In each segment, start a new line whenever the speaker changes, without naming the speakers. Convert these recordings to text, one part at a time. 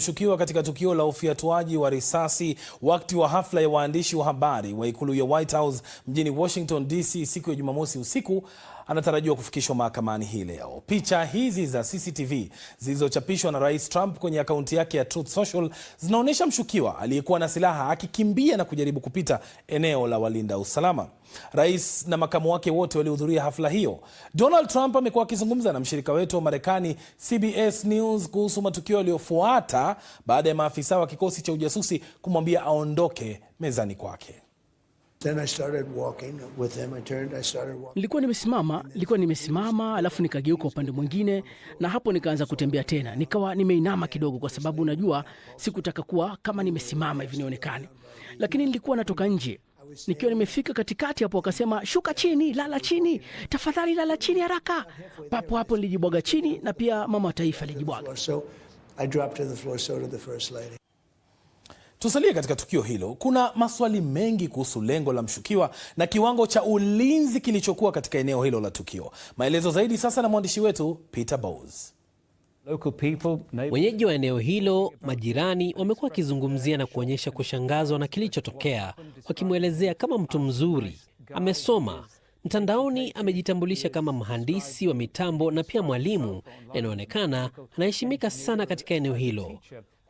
Mshukiwa katika tukio la ufiatuaji wa risasi wakati wa hafla ya waandishi wa habari wa ikulu ya White House mjini Washington DC siku ya Jumamosi usiku anatarajiwa kufikishwa mahakamani hii leo. Picha hizi za CCTV zilizochapishwa na Rais Trump kwenye akaunti yake ya Truth Social zinaonyesha mshukiwa aliyekuwa na silaha akikimbia na kujaribu kupita eneo la walinda usalama. Rais na makamu wake wote walihudhuria hafla hiyo. Donald Trump amekuwa akizungumza na mshirika wetu wa Marekani CBS News kuhusu matukio yaliyofuata baada ya maafisa wa kikosi cha ujasusi kumwambia aondoke mezani kwake.
Nilikuwa nimesimama alafu nikageuka upande mwingine na hapo nikaanza kutembea tena. Nikawa nimeinama kidogo kwa sababu unajua sikutaka kuwa kama nimesimama hivi nionekane. Lakini nilikuwa natoka nje. Nikiwa nimefika katikati hapo akasema shuka chini, lala chini, tafadhali lala chini haraka. Papo hapo nilijibwaga chini na pia mama wa taifa alijibwaga.
Tusalie katika tukio hilo. Kuna maswali mengi kuhusu lengo la mshukiwa na kiwango cha ulinzi kilichokuwa katika eneo hilo la tukio. Maelezo zaidi sasa na mwandishi wetu Peter Bowes.
Wenyeji wa eneo hilo, majirani, wamekuwa wakizungumzia na kuonyesha kushangazwa na kilichotokea, wakimwelezea kama mtu mzuri, amesoma mtandaoni, amejitambulisha kama mhandisi wa mitambo na pia mwalimu, inaonekana anaheshimika sana katika eneo hilo.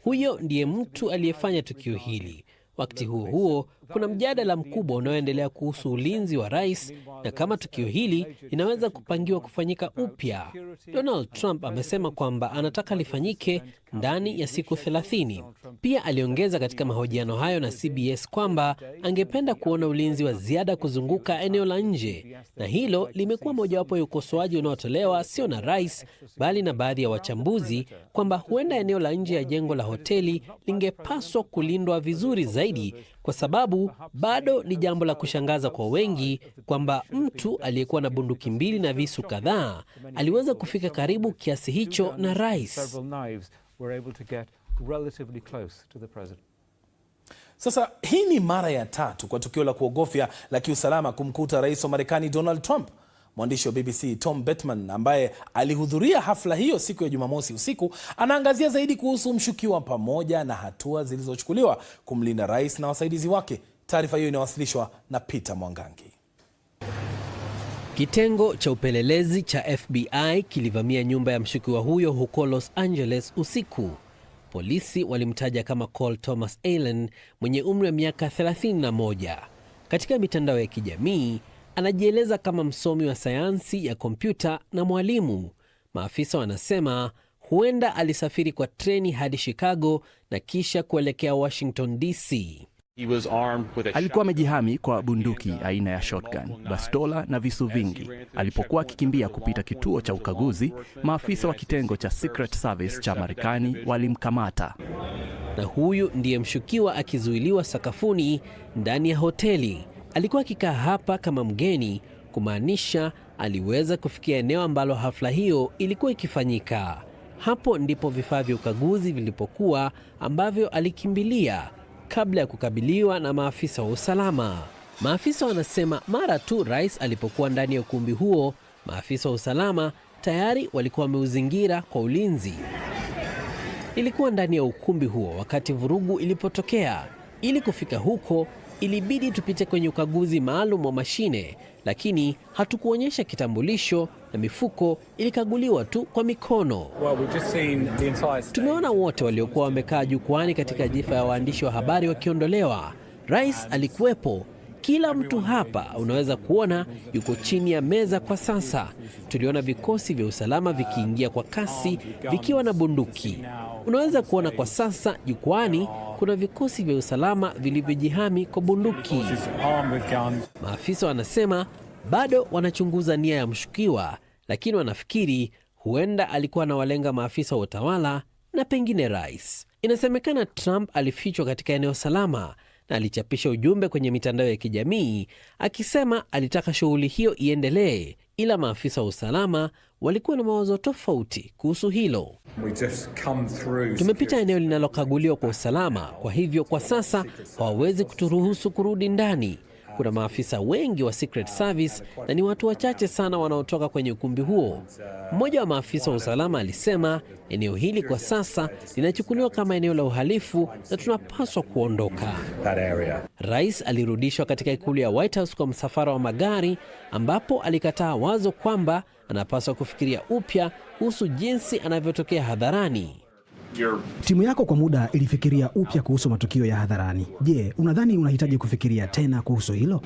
Huyo ndiye mtu aliyefanya tukio hili. Wakati huo huo, kuna mjadala mkubwa unaoendelea kuhusu ulinzi wa rais na kama tukio hili linaweza kupangiwa kufanyika upya. Donald Trump amesema kwamba anataka lifanyike ndani ya siku 30. Pia aliongeza katika mahojiano hayo na CBS kwamba angependa kuona ulinzi wa ziada kuzunguka eneo la nje, na hilo limekuwa mojawapo ya ukosoaji unaotolewa sio na rais bali na baadhi ya wachambuzi kwamba huenda eneo la nje ya jengo la hoteli lingepaswa kulindwa vizuri zaidi, kwa sababu bado ni jambo la kushangaza kwa wengi kwamba mtu aliyekuwa na bunduki mbili na visu kadhaa aliweza kufika karibu kiasi hicho na rais.
Sasa hii ni mara ya tatu kwa tukio la kuogofya la kiusalama kumkuta rais wa Marekani Donald Trump. Mwandishi wa BBC Tom Bettman ambaye alihudhuria hafla hiyo siku ya Jumamosi usiku anaangazia zaidi kuhusu mshukiwa pamoja na hatua zilizochukuliwa kumlinda rais na wasaidizi wake. Taarifa hiyo inawasilishwa na Peter Mwangangi.
Kitengo cha upelelezi cha FBI kilivamia nyumba ya mshukiwa huyo huko Los Angeles usiku. Polisi walimtaja kama Cole Thomas Allen mwenye umri wa miaka 31. Katika mitandao ya kijamii anajieleza kama msomi wa sayansi ya kompyuta na mwalimu. Maafisa wanasema huenda alisafiri kwa treni hadi Chicago na kisha kuelekea Washington DC.
Alikuwa amejihami kwa bunduki aina ya shotgun, bastola na visu vingi. Alipokuwa akikimbia kupita kituo cha ukaguzi, maafisa wa kitengo cha Secret Service cha Marekani walimkamata.
Na huyu ndiye mshukiwa akizuiliwa sakafuni ndani ya hoteli. Alikuwa akikaa hapa kama mgeni, kumaanisha aliweza kufikia eneo ambalo hafla hiyo ilikuwa ikifanyika. Hapo ndipo vifaa vya ukaguzi vilipokuwa ambavyo alikimbilia kabla ya kukabiliwa na maafisa wa usalama. Maafisa wanasema mara tu rais alipokuwa ndani ya ukumbi huo, maafisa wa usalama tayari walikuwa wameuzingira kwa ulinzi. Ilikuwa ndani ya ukumbi huo wakati vurugu ilipotokea. Ili kufika huko, ilibidi tupite kwenye ukaguzi maalum wa mashine, lakini hatukuonyesha kitambulisho na mifuko ilikaguliwa tu kwa mikono. Tumeona wote waliokuwa wamekaa jukwani katika jifa ya waandishi wa habari wakiondolewa. Rais alikuwepo. Kila mtu hapa unaweza kuona yuko chini ya meza kwa sasa. Tuliona vikosi vya usalama vikiingia kwa kasi vikiwa na bunduki. Unaweza kuona kwa sasa jukwani kuna vikosi vya usalama vilivyojihami kwa bunduki. Maafisa wanasema bado wanachunguza nia ya mshukiwa, lakini wanafikiri huenda alikuwa anawalenga maafisa wa utawala na pengine rais. Inasemekana Trump alifichwa katika eneo salama na alichapisha ujumbe kwenye mitandao ya kijamii akisema alitaka shughuli hiyo iendelee, ila maafisa wa usalama walikuwa na mawazo tofauti kuhusu hilo. Tumepita eneo linalokaguliwa kwa usalama, kwa hivyo kwa sasa hawawezi kuturuhusu kurudi ndani. kuna maafisa wengi wa Secret Service na ni watu wachache sana wanaotoka kwenye ukumbi huo. Mmoja wa maafisa wa usalama alisema eneo hili kwa sasa linachukuliwa kama eneo la uhalifu na tunapaswa kuondoka. Rais alirudishwa katika ikulu ya White House kwa msafara wa magari, ambapo alikataa wazo kwamba anapaswa kufikiria upya kuhusu jinsi anavyotokea hadharani.
Timu yako kwa muda ilifikiria upya kuhusu matukio ya hadharani. Je, unadhani unahitaji kufikiria tena kuhusu hilo?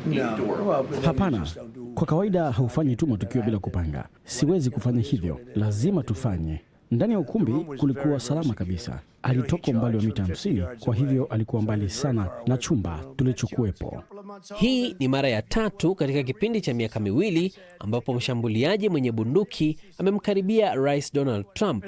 Hapana. Kwa kawaida haufanyi tu matukio bila kupanga. Siwezi kufanya hivyo. Lazima tufanye. Ndani ya ukumbi kulikuwa salama kabisa. Alitoka umbali wa mita 50, kwa hivyo alikuwa mbali sana na chumba tulichokuwepo.
Hii ni mara ya 3 katika kipindi cha miaka miwili ambapo mshambuliaji mwenye bunduki amemkaribia Rais Donald Trump.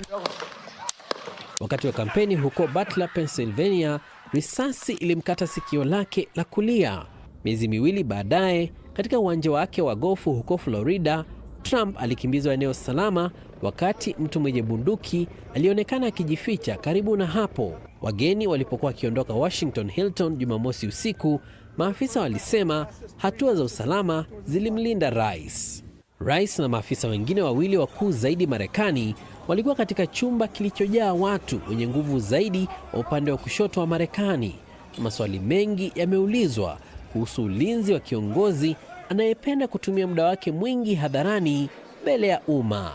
Wakati wa kampeni huko Butler, Pennsylvania, risasi ilimkata sikio lake la kulia. Miezi miwili baadaye, katika uwanja wake wa gofu huko Florida, Trump alikimbizwa eneo salama wakati mtu mwenye bunduki alionekana akijificha karibu na hapo. Wageni walipokuwa wakiondoka Washington Hilton Jumamosi usiku, maafisa walisema hatua za usalama zilimlinda rais. Rais na maafisa wengine wawili wakuu zaidi Marekani walikuwa katika chumba kilichojaa watu wenye nguvu zaidi wa upande wa kushoto wa Marekani. Maswali mengi yameulizwa kuhusu ulinzi wa kiongozi anayependa kutumia muda wake mwingi hadharani mbele ya umma.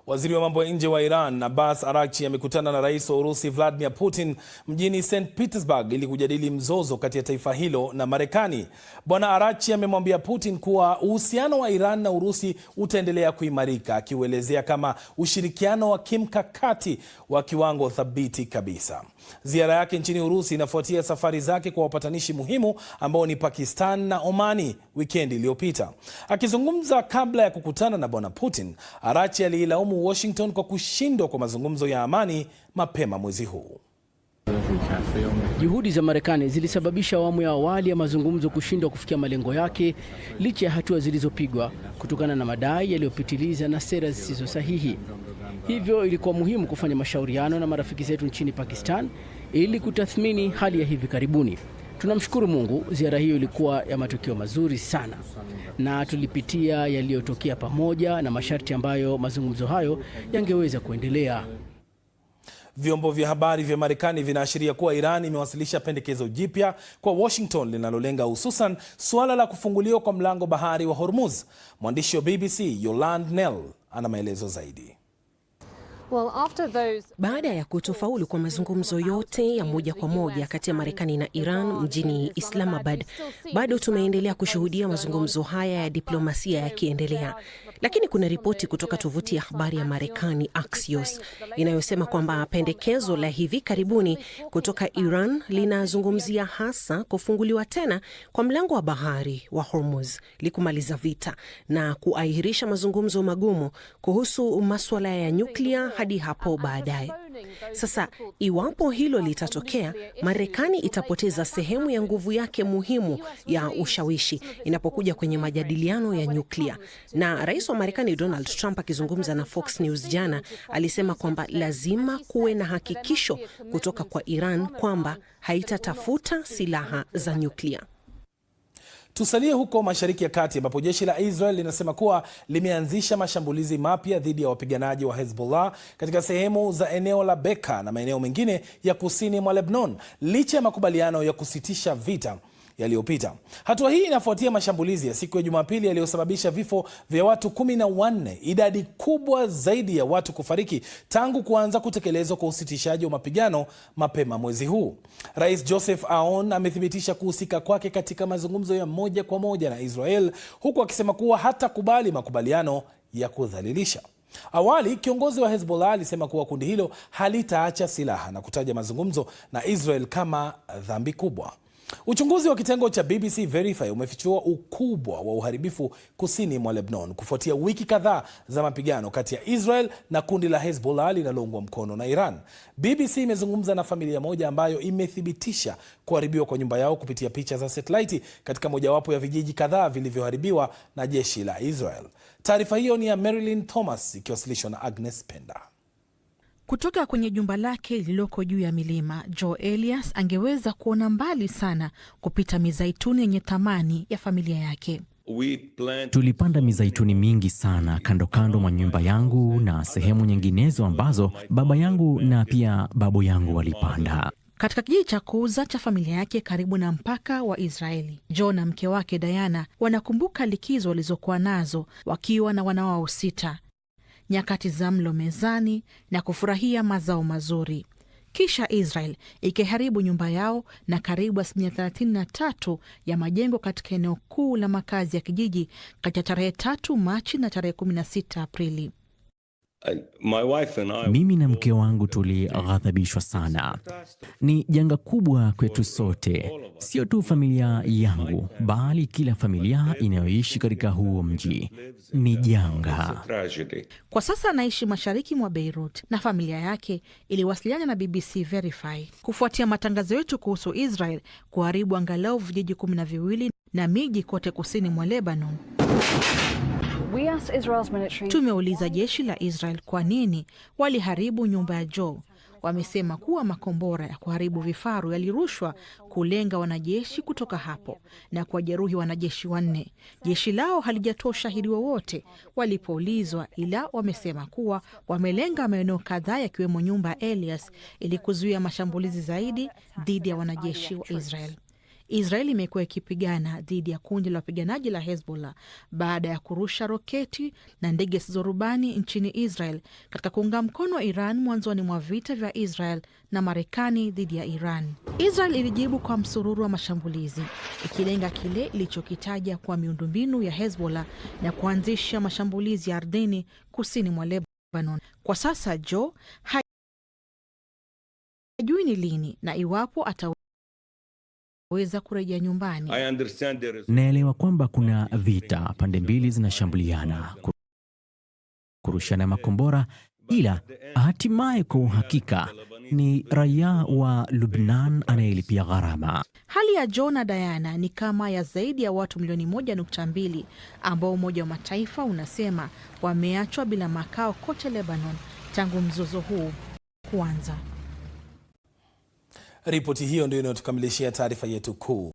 Waziri wa mambo ya nje wa Iran Abbas Araghchi amekutana na rais wa Urusi Vladimir Putin mjini St. Petersburg ili kujadili mzozo kati ya taifa hilo na Marekani. Bwana Araghchi amemwambia Putin kuwa uhusiano wa Iran na Urusi utaendelea kuimarika, akiuelezea kama ushirikiano wa kimkakati wa kiwango thabiti kabisa. Ziara yake nchini Urusi inafuatia safari zake kwa wapatanishi muhimu ambao ni Pakistan na Omani wikendi iliyopita. Akizungumza kabla ya kukutana na Bwana Putin, Araghchi aliilaumu Washington kwa kushindwa kwa mazungumzo ya amani mapema mwezi huu.
Juhudi za Marekani zilisababisha awamu ya awali ya mazungumzo kushindwa kufikia malengo yake licha ya hatua zilizopigwa kutokana na madai yaliyopitiliza na sera zisizo sahihi. Hivyo ilikuwa muhimu kufanya mashauriano na marafiki zetu nchini Pakistan ili kutathmini hali ya hivi karibuni. Tunamshukuru Mungu, ziara hiyo ilikuwa ya matokeo mazuri sana na tulipitia yaliyotokea pamoja na masharti ambayo mazungumzo hayo yangeweza kuendelea.
Vyombo vya habari vya Marekani vinaashiria kuwa Iran imewasilisha pendekezo jipya kwa Washington linalolenga hususan suala la kufunguliwa kwa mlango bahari wa Hormuz. Mwandishi wa BBC Yolande Knell ana maelezo zaidi.
Baada ya kutofaulu kwa mazungumzo yote ya moja kwa moja kati ya Marekani na Iran mjini Islamabad, bado tumeendelea kushuhudia mazungumzo haya ya diplomasia yakiendelea. Lakini kuna ripoti kutoka tovuti ya habari ya Marekani Axios inayosema kwamba pendekezo la hivi karibuni kutoka Iran linazungumzia hasa kufunguliwa tena kwa mlango wa bahari wa Hormuz, likumaliza vita na kuahirisha mazungumzo magumu kuhusu masuala ya nyuklia hadi hapo baadaye. Sasa iwapo hilo litatokea, Marekani itapoteza sehemu ya nguvu yake muhimu ya ushawishi inapokuja kwenye majadiliano ya nyuklia. Na rais wa Marekani Donald Trump akizungumza na Fox News jana alisema kwamba lazima kuwe na hakikisho kutoka kwa Iran kwamba haitatafuta silaha za nyuklia.
Tusalie huko Mashariki ya Kati ambapo jeshi la Israel linasema kuwa limeanzisha mashambulizi mapya dhidi ya wapiganaji wa Hezbollah katika sehemu za eneo la Beka na maeneo mengine ya kusini mwa Lebanon licha ya makubaliano ya kusitisha vita yaliyopita. Hatua hii inafuatia mashambulizi ya siku ya Jumapili yaliyosababisha vifo vya watu 14, idadi kubwa zaidi ya watu kufariki tangu kuanza kutekelezwa kwa usitishaji wa mapigano mapema mwezi huu. Rais Joseph Aoun amethibitisha kuhusika kwake katika mazungumzo ya moja kwa moja na Israel, huku akisema kuwa hatakubali makubaliano ya kudhalilisha. Awali, kiongozi wa Hezbollah alisema kuwa kundi hilo halitaacha silaha na kutaja mazungumzo na Israel kama dhambi kubwa. Uchunguzi wa kitengo cha BBC Verify umefichua ukubwa wa uharibifu kusini mwa Lebanon kufuatia wiki kadhaa za mapigano kati ya Israel na kundi la Hezbollah linaloungwa mkono na Iran. BBC imezungumza na familia moja ambayo imethibitisha kuharibiwa kwa nyumba yao kupitia picha za satellite katika mojawapo ya vijiji kadhaa vilivyoharibiwa na jeshi la Israel. Taarifa hiyo ni ya Marilyn Thomas ikiwasilishwa na Agnes Penda.
Kutoka kwenye jumba lake lililoko juu ya milima, Joe Elias angeweza kuona mbali sana kupita mizaituni yenye thamani ya familia yake.
Tulipanda mizaituni mingi sana kando kando mwa nyumba yangu na sehemu nyinginezo ambazo baba yangu na pia babu yangu walipanda.
Katika kijiji cha Kuza cha familia yake karibu na mpaka wa Israeli, Joe na mke wake Diana wanakumbuka likizo walizokuwa nazo wakiwa na wana wao 6, nyakati za mlo mezani na kufurahia mazao mazuri. Kisha Israel ikiharibu nyumba yao na karibu 33% ya majengo katika eneo kuu la makazi ya kijiji kati ya tarehe 3 Machi na tarehe 16 Aprili.
Mimi na mke wangu tulighadhabishwa sana. Ni janga kubwa kwetu sote, sio tu familia yangu, bali kila familia inayoishi katika huo mji. Ni janga.
Kwa sasa anaishi mashariki mwa Beirut na familia yake iliwasiliana na BBC Verify kufuatia matangazo yetu kuhusu Israel kuharibu angalau vijiji 12 na miji kote kusini mwa Lebanon. Tumeuliza jeshi la Israel kwa nini waliharibu nyumba ya Joe. Wamesema kuwa makombora ya kuharibu vifaru yalirushwa kulenga wanajeshi kutoka hapo na kuwajeruhi wanajeshi 4. Jeshi lao halijatoa ushahidi wowote walipoulizwa, ila wamesema kuwa wamelenga maeneo kadhaa yakiwemo nyumba ya Elias ili kuzuia mashambulizi zaidi dhidi ya wanajeshi wa Israel. Israeli imekuwa ikipigana dhidi ya kundi la wapiganaji la Hezbollah baada ya kurusha roketi na ndege zisizo rubani nchini Israel katika kuunga mkono Iran mwanzoni mwa vita vya Israel na Marekani dhidi ya Iran. Israel ilijibu kwa msururu wa mashambulizi ikilenga kile ilichokitaja kwa miundombinu ya Hezbollah na kuanzisha mashambulizi ya ardhini kusini mwa Lebanon. Kwa sasa Joe hajui ni lini na iwapo ataweza kurejea nyumbani.
Naelewa kwamba kuna vita, pande mbili zinashambuliana, kurushana makombora, ila hatimaye kwa uhakika ni raia wa Lebanon anayelipia gharama.
Hali ya Joe na Diana ni kama ya zaidi ya watu milioni 1.2 ambao Umoja wa Mataifa unasema wameachwa bila makao kote Lebanon tangu mzozo huu kuanza.
Ripoti hiyo ndio inayotukamilishia taarifa yetu kuu.